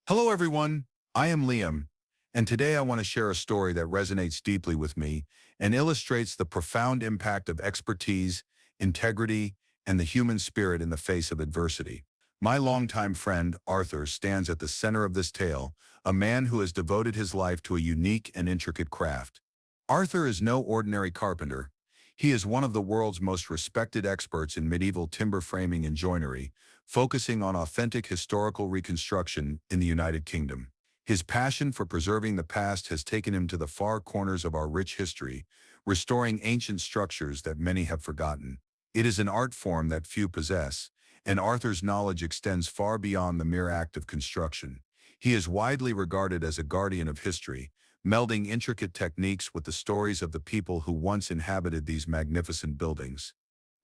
Hello, everyone. I am Liam, and today I want to share a story that resonates deeply with me and illustrates the profound impact of expertise, integrity, and the human spirit in the face of adversity. My longtime friend, Arthur, stands at the center of this tale, a man who has devoted his life to a unique and intricate craft. Arthur is no ordinary carpenter. He is one of the world's most respected experts in medieval timber framing and joinery, focusing on authentic historical reconstruction in the United Kingdom. His passion for preserving the past has taken him to the far corners of our rich history, restoring ancient structures that many have forgotten. It is an art form that few possess, and Arthur's knowledge extends far beyond the mere act of construction. He is widely regarded as a guardian of history, melding intricate techniques with the stories of the people who once inhabited these magnificent buildings.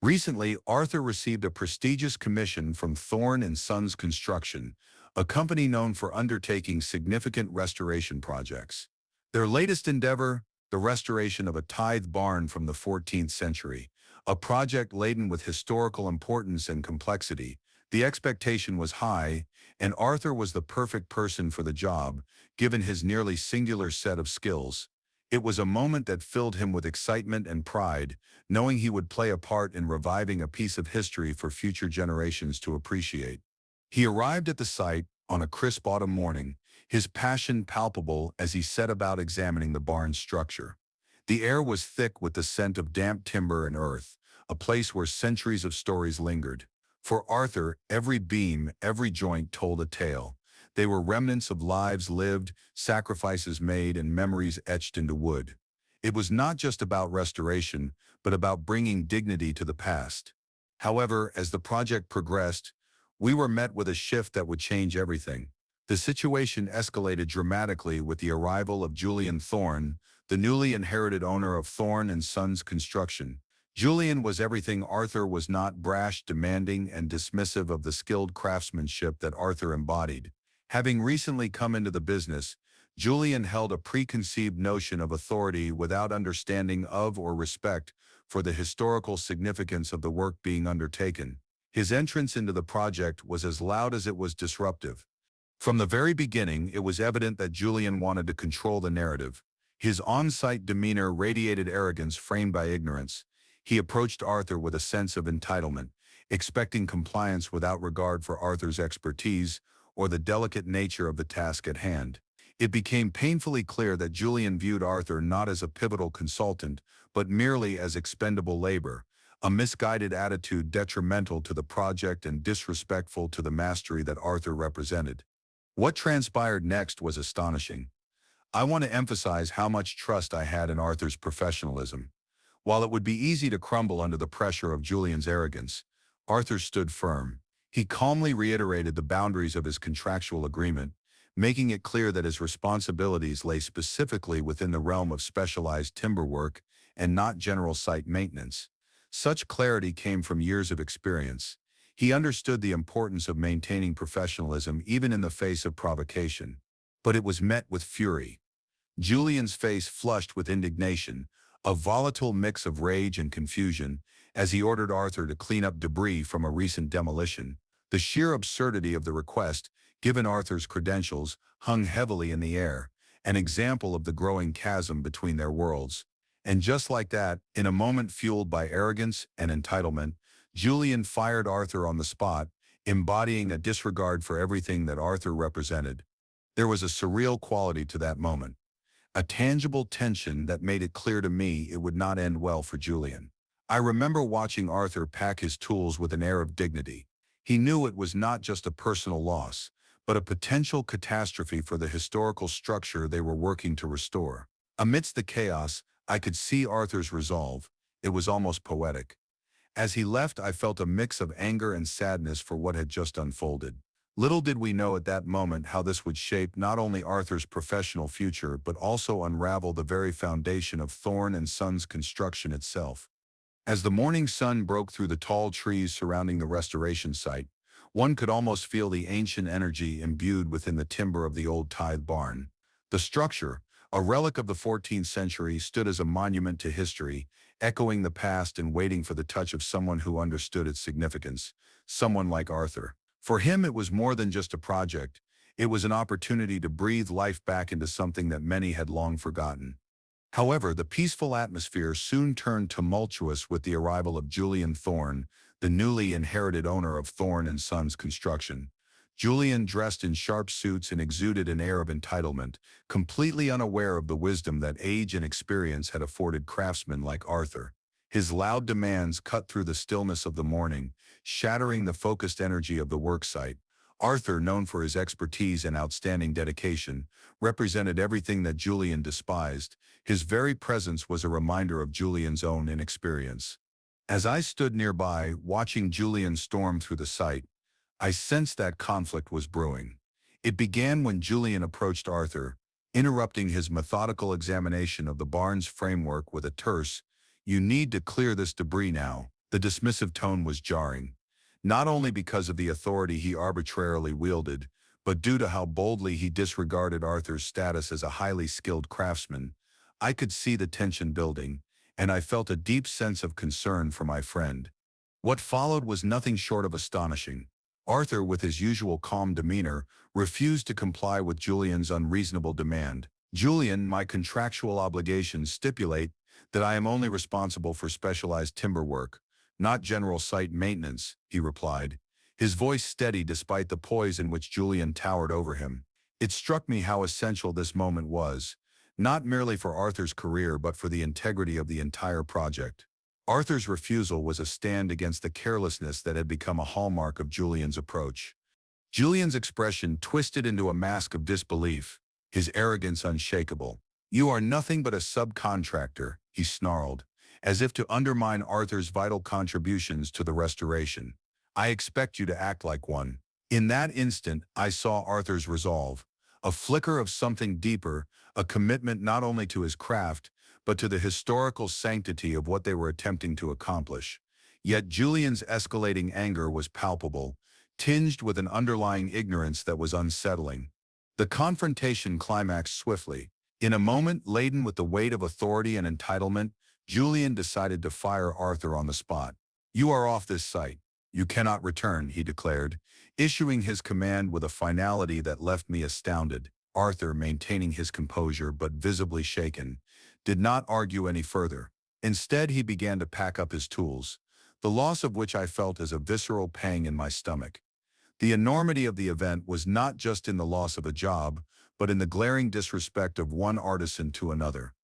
Recently, Arthur received a prestigious commission from Thorne and Sons Construction, a company known for undertaking significant restoration projects. Their latest endeavor, the restoration of a tithe barn from the 14th century, a project laden with historical importance and complexity. The expectation was high, and Arthur was the perfect person for the job, given his nearly singular set of skills. It was a moment that filled him with excitement and pride, knowing he would play a part in reviving a piece of history for future generations to appreciate. He arrived at the site on a crisp autumn morning, his passion palpable as he set about examining the barn's structure. The air was thick with the scent of damp timber and earth, a place where centuries of stories lingered. For Arthur, every beam, every joint told a tale. They were remnants of lives lived, sacrifices made, and memories etched into wood. It was not just about restoration, but about bringing dignity to the past. However, as the project progressed, we were met with a shift that would change everything. The situation escalated dramatically with the arrival of Julian Thorne, the newly inherited owner of Thorne and Sons Construction. Julian was everything Arthur was not: brash, demanding, and dismissive of the skilled craftsmanship that Arthur embodied. Having recently come into the business, Julian held a preconceived notion of authority without understanding of or respect for the historical significance of the work being undertaken. His entrance into the project was as loud as it was disruptive. From the very beginning, it was evident that Julian wanted to control the narrative. His on-site demeanor radiated arrogance framed by ignorance. He approached Arthur with a sense of entitlement, expecting compliance without regard for Arthur's expertise or the delicate nature of the task at hand. It became painfully clear that Julian viewed Arthur not as a pivotal consultant, but merely as expendable labor, a misguided attitude detrimental to the project and disrespectful to the mastery that Arthur represented. What transpired next was astonishing. I want to emphasize how much trust I had in Arthur's professionalism. While it would be easy to crumble under the pressure of Julian's arrogance, Arthur stood firm. He calmly reiterated the boundaries of his contractual agreement, making it clear that his responsibilities lay specifically within the realm of specialized timber work and not general site maintenance. Such clarity came from years of experience. He understood the importance of maintaining professionalism even in the face of provocation. But it was met with fury. Julian's face flushed with indignation, a volatile mix of rage and confusion, as he ordered Arthur to clean up debris from a recent demolition. The sheer absurdity of the request, given Arthur's credentials, hung heavily in the air, an example of the growing chasm between their worlds. And just like that, in a moment fueled by arrogance and entitlement, Julian fired Arthur on the spot, embodying a disregard for everything that Arthur represented. There was a surreal quality to that moment, a tangible tension that made it clear to me it would not end well for Julian. I remember watching Arthur pack his tools with an air of dignity. He knew it was not just a personal loss, but a potential catastrophe for the historical structure they were working to restore. Amidst the chaos, I could see Arthur's resolve. It was almost poetic. As he left, I felt a mix of anger and sadness for what had just unfolded. Little did we know at that moment how this would shape not only Arthur's professional future but also unravel the very foundation of Thorne and Sons Construction itself. As the morning sun broke through the tall trees surrounding the restoration site, one could almost feel the ancient energy imbued within the timber of the old tithe barn. The structure, a relic of the 14th century, stood as a monument to history, echoing the past and waiting for the touch of someone who understood its significance, someone like Arthur. For him, it was more than just a project. It was an opportunity to breathe life back into something that many had long forgotten. However, the peaceful atmosphere soon turned tumultuous with the arrival of Julian Thorne, the newly inherited owner of Thorne and Sons Construction. Julian dressed in sharp suits and exuded an air of entitlement, completely unaware of the wisdom that age and experience had afforded craftsmen like Arthur. His loud demands cut through the stillness of the morning, shattering the focused energy of the worksite. Arthur, known for his expertise and outstanding dedication, represented everything that Julian despised. His very presence was a reminder of Julian's own inexperience. As I stood nearby, watching Julian storm through the site, I sensed that conflict was brewing. It began when Julian approached Arthur, interrupting his methodical examination of the barn's framework with a terse, "You need to clear this debris now." The dismissive tone was jarring, not only because of the authority he arbitrarily wielded, but due to how boldly he disregarded Arthur's status as a highly skilled craftsman. I could see the tension building, and I felt a deep sense of concern for my friend. What followed was nothing short of astonishing. Arthur, with his usual calm demeanor, refused to comply with Julian's unreasonable demand. "Julian, my contractual obligations stipulate that I am only responsible for specialized timber work, not general site maintenance," he replied, his voice steady despite the poise in which Julian towered over him. It struck me how essential this moment was, not merely for Arthur's career but for the integrity of the entire project. Arthur's refusal was a stand against the carelessness that had become a hallmark of Julian's approach. Julian's expression twisted into a mask of disbelief, his arrogance unshakable. "You are nothing but a subcontractor," he snarled, as if to undermine Arthur's vital contributions to the restoration. "I expect you to act like one." In that instant, I saw Arthur's resolve, a flicker of something deeper, a commitment not only to his craft, but to the historical sanctity of what they were attempting to accomplish. Yet Julian's escalating anger was palpable, tinged with an underlying ignorance that was unsettling. The confrontation climaxed swiftly. In a moment laden with the weight of authority and entitlement, Julian decided to fire Arthur on the spot. "You are off this site. You cannot return," he declared, issuing his command with a finality that left me astounded. Arthur, maintaining his composure but visibly shaken, did not argue any further. Instead, he began to pack up his tools, the loss of which I felt as a visceral pang in my stomach. The enormity of the event was not just in the loss of a job, but in the glaring disrespect of one artisan to another.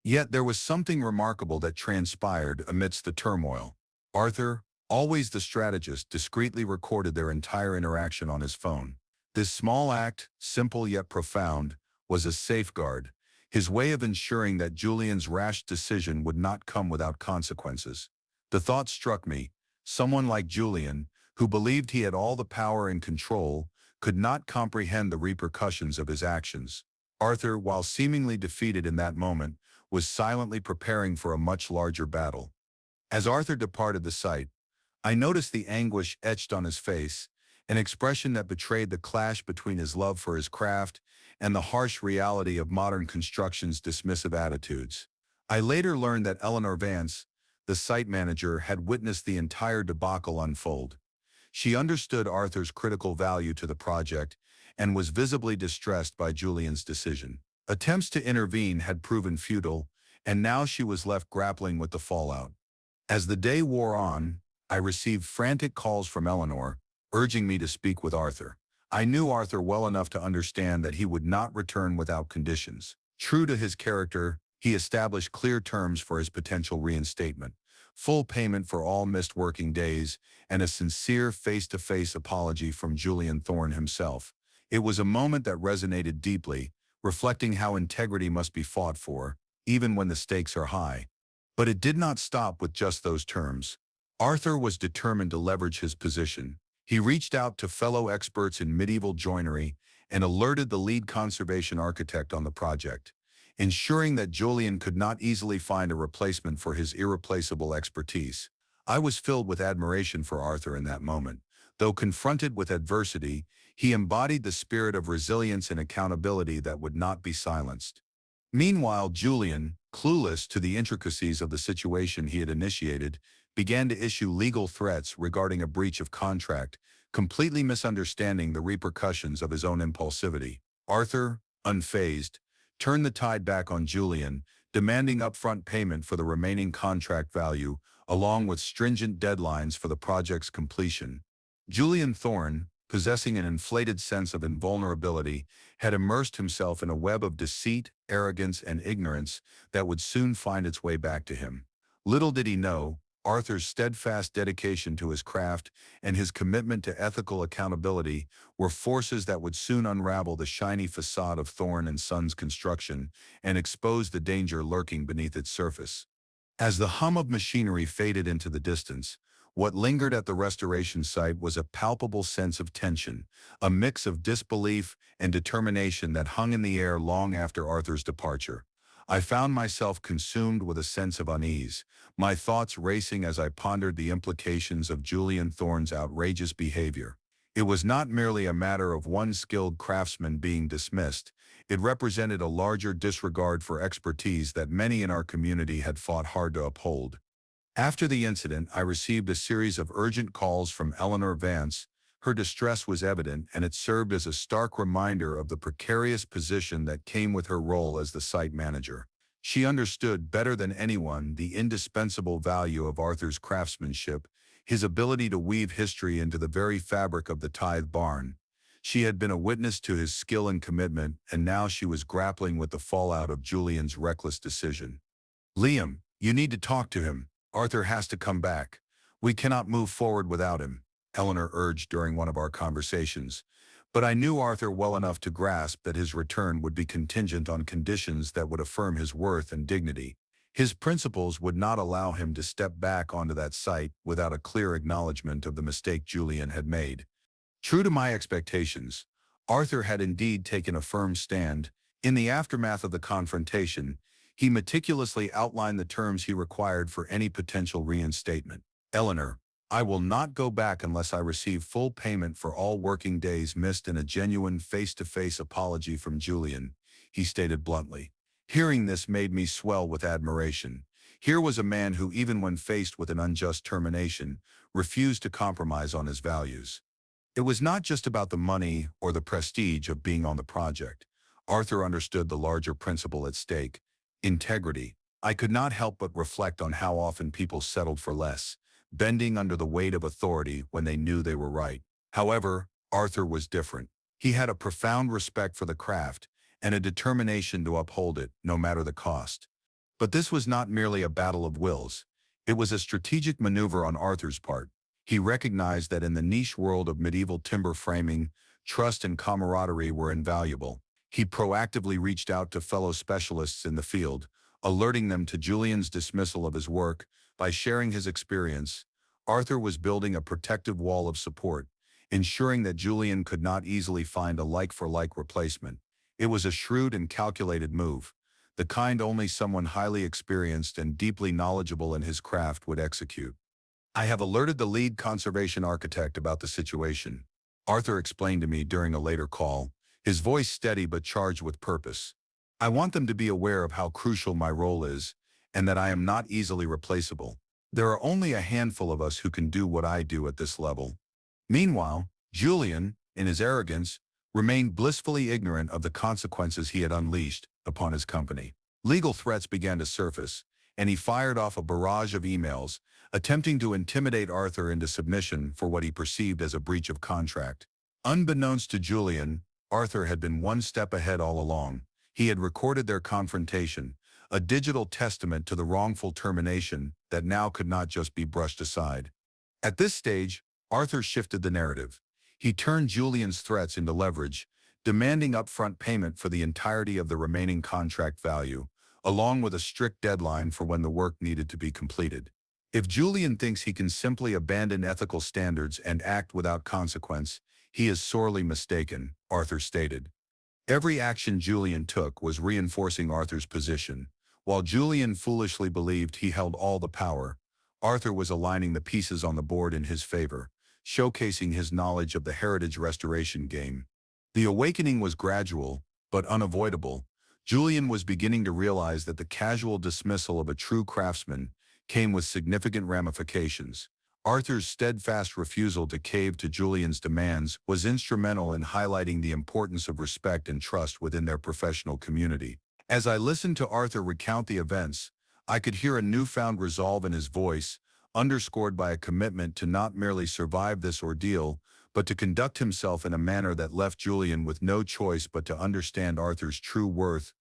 Yet there was something remarkable that transpired amidst the turmoil. Arthur, always the strategist, discreetly recorded their entire interaction on his phone. This small act, simple yet profound, was a safeguard, his way of ensuring that Julian's rash decision would not come without consequences. The thought struck me, someone like Julian, who believed he had all the power and control, could not comprehend the repercussions of his actions. Arthur, while seemingly defeated in that moment, was silently preparing for a much larger battle. As Arthur departed the site, I noticed the anguish etched on his face, an expression that betrayed the clash between his love for his craft and the harsh reality of modern construction's dismissive attitudes. I later learned that Eleanor Vance, the site manager, had witnessed the entire debacle unfold. She understood Arthur's critical value to the project and was visibly distressed by Julian's decision. Attempts to intervene had proven futile, and now she was left grappling with the fallout. As the day wore on, I received frantic calls from Eleanor, urging me to speak with Arthur. I knew Arthur well enough to understand that he would not return without conditions. True to his character, he established clear terms for his potential reinstatement, full payment for all missed working days, and a sincere face-to-face apology from Julian Thorne himself. It was a moment that resonated deeply, reflecting how integrity must be fought for, even when the stakes are high. But it did not stop with just those terms. Arthur was determined to leverage his position. He reached out to fellow experts in medieval joinery and alerted the lead conservation architect on the project, ensuring that Julian could not easily find a replacement for his irreplaceable expertise. I was filled with admiration for Arthur in that moment. Though confronted with adversity, he embodied the spirit of resilience and accountability that would not be silenced. Meanwhile, Julian, clueless to the intricacies of the situation he had initiated, began to issue legal threats regarding a breach of contract, completely misunderstanding the repercussions of his own impulsivity. Arthur, unfazed, turned the tide back on Julian, demanding upfront payment for the remaining contract value, along with stringent deadlines for the project's completion. Julian Thorne, possessing an inflated sense of invulnerability, had immersed himself in a web of deceit, arrogance, and ignorance that would soon find its way back to him. Little did he know, Arthur's steadfast dedication to his craft and his commitment to ethical accountability were forces that would soon unravel the shiny facade of Thorne and Sons construction and expose the danger lurking beneath its surface. As the hum of machinery faded into the distance, what lingered at the restoration site was a palpable sense of tension, a mix of disbelief and determination that hung in the air long after Arthur's departure. I found myself consumed with a sense of unease, my thoughts racing as I pondered the implications of Julian Thorne's outrageous behavior. It was not merely a matter of one skilled craftsman being dismissed. It represented a larger disregard for expertise that many in our community had fought hard to uphold. After the incident, I received a series of urgent calls from Eleanor Vance. Her distress was evident, and it served as a stark reminder of the precarious position that came with her role as the site manager. She understood better than anyone the indispensable value of Arthur's craftsmanship, his ability to weave history into the very fabric of the tithe barn. She had been a witness to his skill and commitment, and now she was grappling with the fallout of Julian's reckless decision. "Liam, you need to talk to him. Arthur has to come back. We cannot move forward without him," Eleanor urged during one of our conversations. But I knew Arthur well enough to grasp that his return would be contingent on conditions that would affirm his worth and dignity. His principles would not allow him to step back onto that site without a clear acknowledgement of the mistake Julian had made. True to my expectations, Arthur had indeed taken a firm stand. In the aftermath of the confrontation, he meticulously outlined the terms he required for any potential reinstatement. "Eleanor, I will not go back unless I receive full payment for all working days missed and a genuine face-to-face apology from Julian," he stated bluntly. Hearing this made me swell with admiration. Here was a man who, even when faced with an unjust termination, refused to compromise on his values. It was not just about the money or the prestige of being on the project. Arthur understood the larger principle at stake: integrity. I could not help but reflect on how often people settled for less, bending under the weight of authority when they knew they were right. However, Arthur was different. He had a profound respect for the craft and a determination to uphold it, no matter the cost. But this was not merely a battle of wills. It was a strategic maneuver on Arthur's part. He recognized that in the niche world of medieval timber framing, trust and camaraderie were invaluable. He proactively reached out to fellow specialists in the field, alerting them to Julian's dismissal of his work. By sharing his experience, Arthur was building a protective wall of support, ensuring that Julian could not easily find a like-for-like replacement. It was a shrewd and calculated move, the kind only someone highly experienced and deeply knowledgeable in his craft would execute. "I have alerted the lead conservation architect about the situation," Arthur explained to me during a later call, his voice steady but charged with purpose. "I want them to be aware of how crucial my role is, and that I am not easily replaceable. There are only a handful of us who can do what I do at this level." Meanwhile, Julian, in his arrogance, remained blissfully ignorant of the consequences he had unleashed upon his company. Legal threats began to surface, and he fired off a barrage of emails, attempting to intimidate Arthur into submission for what he perceived as a breach of contract. Unbeknownst to Julian, Arthur had been one step ahead all along. He had recorded their confrontation, a digital testament to the wrongful termination that now could not just be brushed aside. At this stage, Arthur shifted the narrative. He turned Julian's threats into leverage, demanding upfront payment for the entirety of the remaining contract value, along with a strict deadline for when the work needed to be completed. "If Julian thinks he can simply abandon ethical standards and act without consequence, he is sorely mistaken," Arthur stated. Every action Julian took was reinforcing Arthur's position. While Julian foolishly believed he held all the power, Arthur was aligning the pieces on the board in his favor, showcasing his knowledge of the heritage restoration game. The awakening was gradual, but unavoidable. Julian was beginning to realize that the casual dismissal of a true craftsman came with significant ramifications. Arthur's steadfast refusal to cave to Julian's demands was instrumental in highlighting the importance of respect and trust within their professional community. As I listened to Arthur recount the events, I could hear a newfound resolve in his voice, underscored by a commitment to not merely survive this ordeal, but to conduct himself in a manner that left Julian with no choice but to understand Arthur's true worth.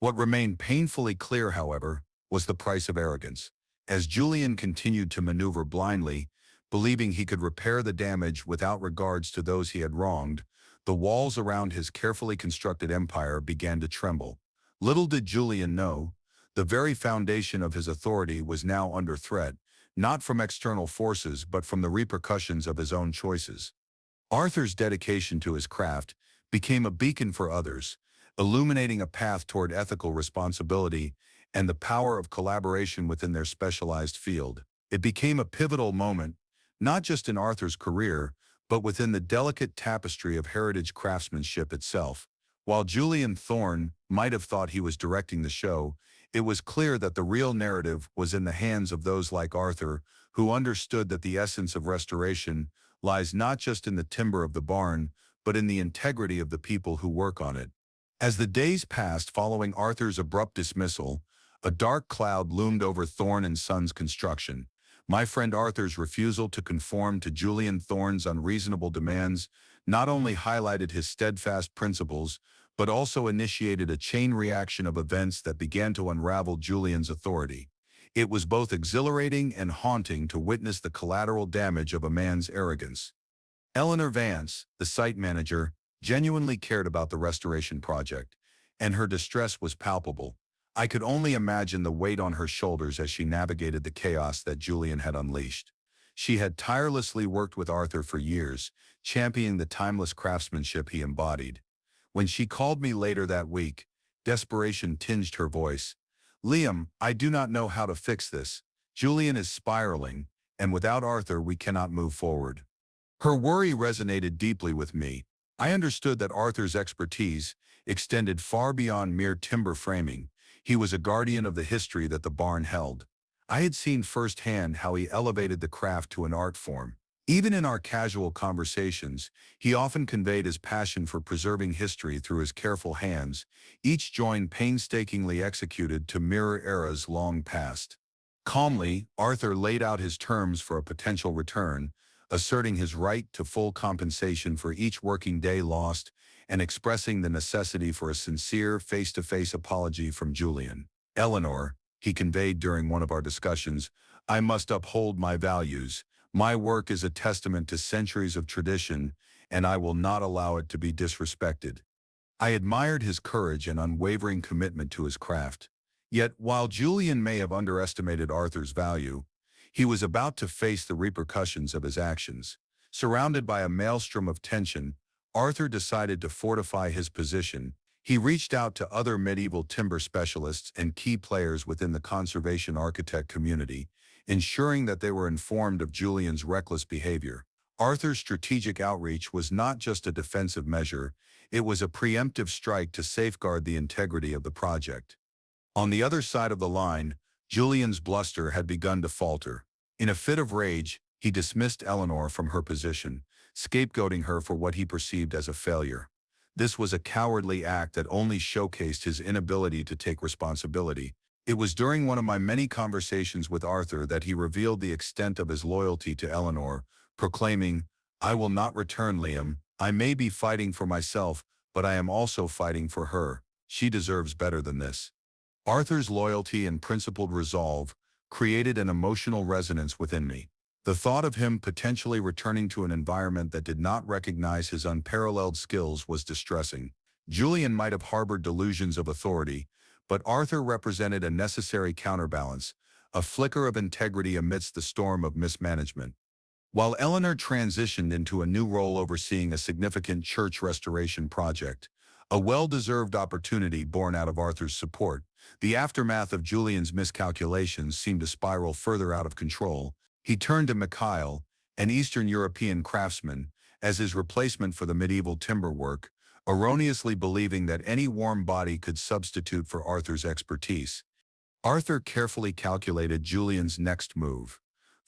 What remained painfully clear, however, was the price of arrogance. As Julian continued to maneuver blindly, believing he could repair the damage without regards to those he had wronged, the walls around his carefully constructed empire began to tremble. Little did Julian know, the very foundation of his authority was now under threat, not from external forces but from the repercussions of his own choices. Arthur's dedication to his craft became a beacon for others, illuminating a path toward ethical responsibility and the power of collaboration within their specialized field. It became a pivotal moment, not just in Arthur's career, but within the delicate tapestry of heritage craftsmanship itself. While Julian Thorne might have thought he was directing the show, it was clear that the real narrative was in the hands of those like Arthur, who understood that the essence of restoration lies not just in the timber of the barn, but in the integrity of the people who work on it. As the days passed following Arthur's abrupt dismissal, a dark cloud loomed over Thorne and Sons construction. My friend Arthur's refusal to conform to Julian Thorne's unreasonable demands not only highlighted his steadfast principles, but also initiated a chain reaction of events that began to unravel Julian's authority. It was both exhilarating and haunting to witness the collateral damage of a man's arrogance. Eleanor Vance, the site manager, genuinely cared about the restoration project, and her distress was palpable. I could only imagine the weight on her shoulders as she navigated the chaos that Julian had unleashed. She had tirelessly worked with Arthur for years, championing the timeless craftsmanship he embodied. When she called me later that week, desperation tinged her voice. "Liam, I do not know how to fix this. Julian is spiraling, and without Arthur we cannot move forward." Her worry resonated deeply with me. I understood that Arthur's expertise extended far beyond mere timber framing. He was a guardian of the history that the barn held. I had seen firsthand how he elevated the craft to an art form. Even in our casual conversations, he often conveyed his passion for preserving history through his careful hands, each join painstakingly executed to mirror eras long past. Calmly, Arthur laid out his terms for a potential return, asserting his right to full compensation for each working day lost and expressing the necessity for a sincere face-to-face apology from Julian. "Eleanor," he conveyed during one of our discussions, "I must uphold my values. My work is a testament to centuries of tradition, and I will not allow it to be disrespected." I admired his courage and unwavering commitment to his craft. Yet, while Julian may have underestimated Arthur's value, he was about to face the repercussions of his actions. Surrounded by a maelstrom of tension, Arthur decided to fortify his position. He reached out to other medieval timber specialists and key players within the conservation architect community, ensuring that they were informed of Julian's reckless behavior. Arthur's strategic outreach was not just a defensive measure, it was a preemptive strike to safeguard the integrity of the project. On the other side of the line, Julian's bluster had begun to falter. In a fit of rage, he dismissed Eleanor from her position, scapegoating her for what he perceived as a failure. This was a cowardly act that only showcased his inability to take responsibility. It was during one of my many conversations with Arthur that he revealed the extent of his loyalty to Eleanor, proclaiming, "I will not return, Liam. I may be fighting for myself, but I am also fighting for her. She deserves better than this." Arthur's loyalty and principled resolve created an emotional resonance within me. The thought of him potentially returning to an environment that did not recognize his unparalleled skills was distressing. Julian might have harbored delusions of authority, but Arthur represented a necessary counterbalance, a flicker of integrity amidst the storm of mismanagement. While Eleanor transitioned into a new role overseeing a significant church restoration project, a well-deserved opportunity born out of Arthur's support, the aftermath of Julian's miscalculations seemed to spiral further out of control. He turned to Mikhail, an Eastern European craftsman, as his replacement for the medieval timber work, erroneously believing that any warm body could substitute for Arthur's expertise. Arthur carefully calculated Julian's next move.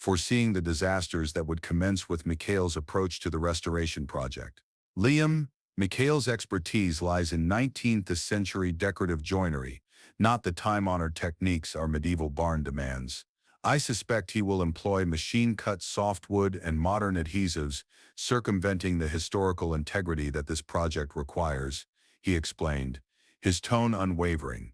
foreseeing the disasters that would commence with Mikhail's approach to the restoration project. Liam, Mikhail's expertise lies in 19th century decorative joinery, not the time-honored techniques our medieval barn demands. I suspect he will employ machine-cut softwood and modern adhesives, circumventing the historical integrity that this project requires, he explained, his tone unwavering.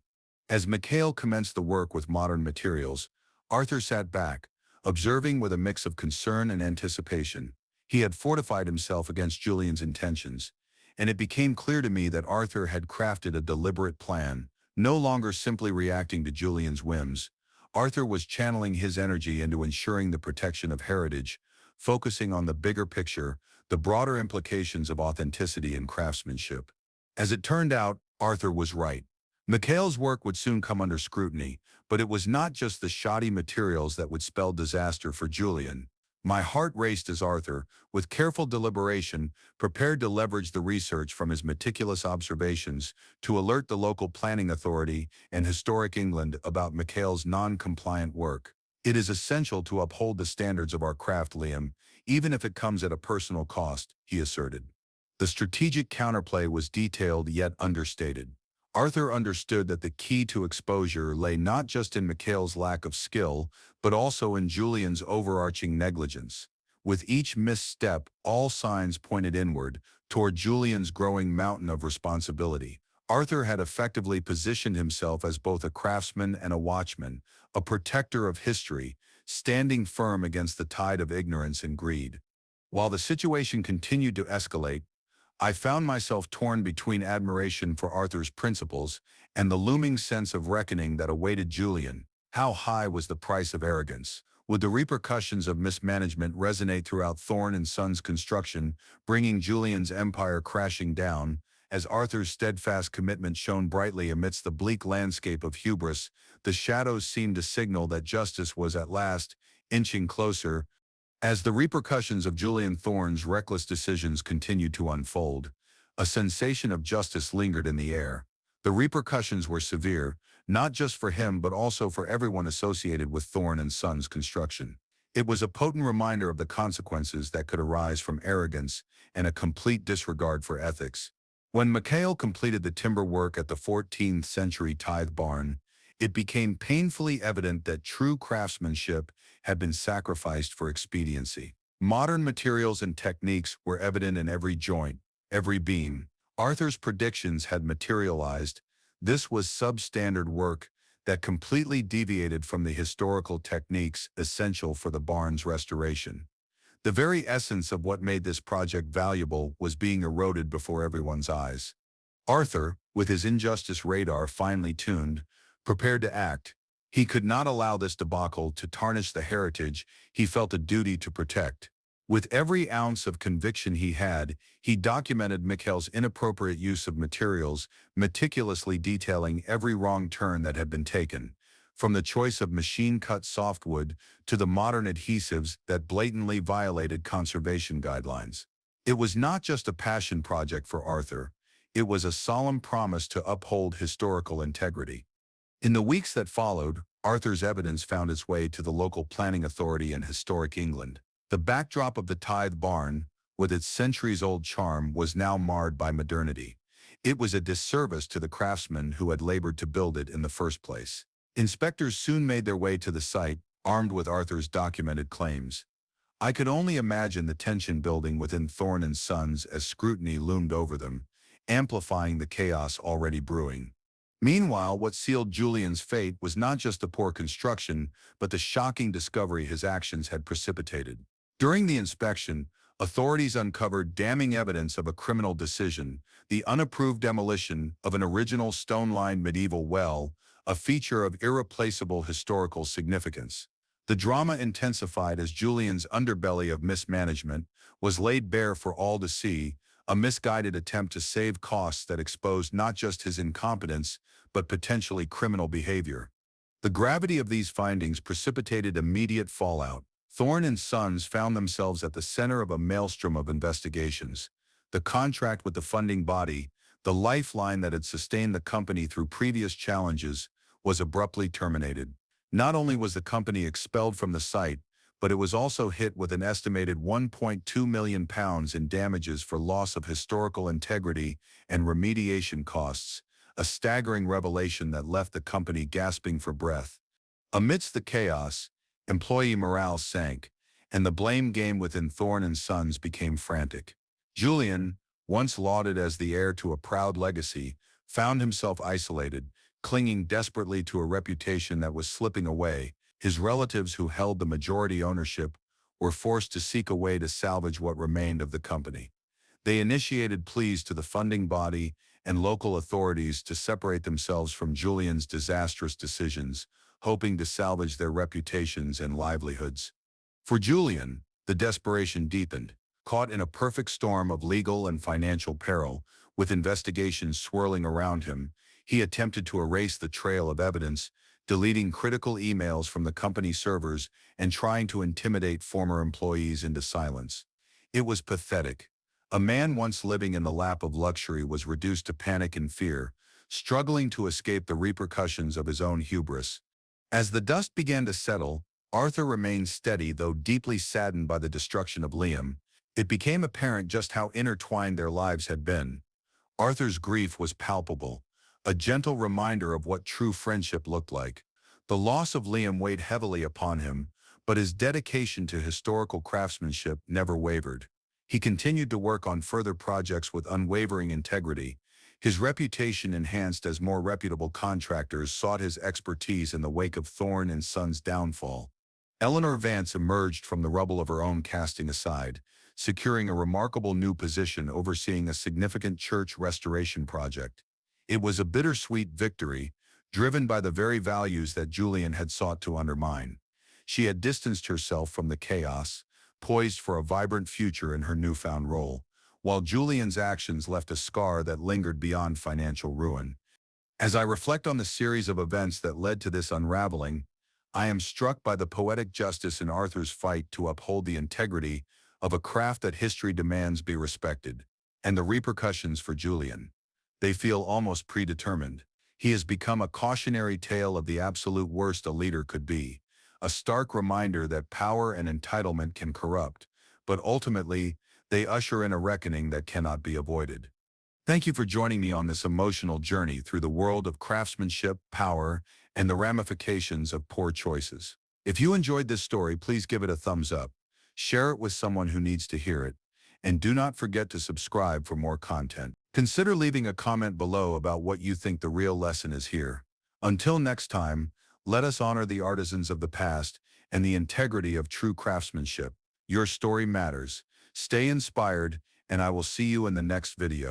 As Mikhail commenced the work with modern materials, Arthur sat back, observing with a mix of concern and anticipation. He had fortified himself against Julian's intentions, and it became clear to me that Arthur had crafted a deliberate plan, no longer simply reacting to Julian's whims. Arthur was channeling his energy into ensuring the protection of heritage, focusing on the bigger picture, the broader implications of authenticity and craftsmanship. As it turned out, Arthur was right. Mikhail's work would soon come under scrutiny, but it was not just the shoddy materials that would spell disaster for Julian. My heart raced as Arthur, with careful deliberation, prepared to leverage the research from his meticulous observations to alert the local planning authority and historic England about Mikhail's non-compliant work. It is essential to uphold the standards of our craft, Liam, even if it comes at a personal cost, he asserted. The strategic counterplay was detailed yet understated. Arthur understood that the key to exposure lay not just in Mikhail's lack of skill, but also in Julian's overarching negligence. With each misstep, all signs pointed inward, toward Julian's growing mountain of responsibility. Arthur had effectively positioned himself as both a craftsman and a watchman, a protector of history, standing firm against the tide of ignorance and greed. While the situation continued to escalate, I found myself torn between admiration for Arthur's principles and the looming sense of reckoning that awaited Julian. How high was the price of arrogance? Would the repercussions of mismanagement resonate throughout Thorne and Sons construction, bringing Julian's empire crashing down? As Arthur's steadfast commitment shone brightly amidst the bleak landscape of hubris, the shadows seemed to signal that justice was at last inching closer. As the repercussions of Julian Thorne's reckless decisions continued to unfold, a sensation of justice lingered in the air. The repercussions were severe, not just for him but also for everyone associated with Thorne and Sons construction. It was a potent reminder of the consequences that could arise from arrogance and a complete disregard for ethics. When Mikhail completed the timber work at the 14th century tithe barn, it became painfully evident that true craftsmanship had been sacrificed for expediency. Modern materials and techniques were evident in every joint, every beam. Arthur's predictions had materialized. This was substandard work that completely deviated from the historical techniques essential for the barn's restoration. The very essence of what made this project valuable was being eroded before everyone's eyes. Arthur, with his injustice radar finely tuned, prepared to act. He could not allow this debacle to tarnish the heritage he felt a duty to protect. With every ounce of conviction he had, he documented Mikhail's inappropriate use of materials, meticulously detailing every wrong turn that had been taken, from the choice of machine-cut softwood to the modern adhesives that blatantly violated conservation guidelines. It was not just a passion project for Arthur, it was a solemn promise to uphold historical integrity. In the weeks that followed, Arthur's evidence found its way to the local planning authority in historic England. The backdrop of the tithe barn, with its centuries-old charm, was now marred by modernity. It was a disservice to the craftsmen who had labored to build it in the first place. Inspectors soon made their way to the site, armed with Arthur's documented claims. I could only imagine the tension building within Thorne and Sons as scrutiny loomed over them, amplifying the chaos already brewing. Meanwhile, what sealed Julian's fate was not just the poor construction, but the shocking discovery his actions had precipitated. During the inspection, authorities uncovered damning evidence of a criminal decision, the unapproved demolition of an original stone-lined medieval well, a feature of irreplaceable historical significance. The drama intensified as Julian's underbelly of mismanagement was laid bare for all to see, a misguided attempt to save costs that exposed not just his incompetence, but potentially criminal behavior. The gravity of these findings precipitated immediate fallout. Thorne and Sons found themselves at the center of a maelstrom of investigations. The contract with the funding body, the lifeline that had sustained the company through previous challenges, was abruptly terminated. Not only was the company expelled from the site, but it was also hit with an estimated £1.2 million in damages for loss of historical integrity and remediation costs, a staggering revelation that left the company gasping for breath. Amidst the chaos, employee morale sank, and the blame game within Thorne and Sons became frantic. Julian, once lauded as the heir to a proud legacy, found himself isolated, clinging desperately to a reputation that was slipping away. His relatives, who held the majority ownership, were forced to seek a way to salvage what remained of the company. They initiated pleas to the funding body and local authorities to separate themselves from Julian's disastrous decisions, hoping to salvage their reputations and livelihoods. For Julian, the desperation deepened. Caught in a perfect storm of legal and financial peril, with investigations swirling around him, he attempted to erase the trail of evidence, deleting critical emails from the company servers and trying to intimidate former employees into silence. It was pathetic. A man once living in the lap of luxury was reduced to panic and fear, struggling to escape the repercussions of his own hubris. As the dust began to settle, Arthur remained steady, though deeply saddened by the destruction of Liam. It became apparent just how intertwined their lives had been. Arthur's grief was palpable, a gentle reminder of what true friendship looked like. The loss of Liam weighed heavily upon him, but his dedication to historical craftsmanship never wavered. He continued to work on further projects with unwavering integrity, his reputation enhanced as more reputable contractors sought his expertise in the wake of Thorne and Sons' downfall. Eleanor Vance emerged from the rubble of her own casting aside, securing a remarkable new position overseeing a significant church restoration project. It was a bittersweet victory, driven by the very values that Julian had sought to undermine. She had distanced herself from the chaos, poised for a vibrant future in her newfound role, while Julian's actions left a scar that lingered beyond financial ruin. As I reflect on the series of events that led to this unraveling, I am struck by the poetic justice in Arthur's fight to uphold the integrity of a craft that history demands be respected, and the repercussions for Julian. They feel almost predetermined. He has become a cautionary tale of the absolute worst a leader could be, a stark reminder that power and entitlement can corrupt, but ultimately, they usher in a reckoning that cannot be avoided. Thank you for joining me on this emotional journey through the world of craftsmanship, power, and the ramifications of poor choices. If you enjoyed this story, please give it a thumbs up, share it with someone who needs to hear it, and do not forget to subscribe for more content. Consider leaving a comment below about what you think the real lesson is here. Until next time, let us honor the artisans of the past and the integrity of true craftsmanship. Your story matters. Stay inspired, and I will see you in the next video.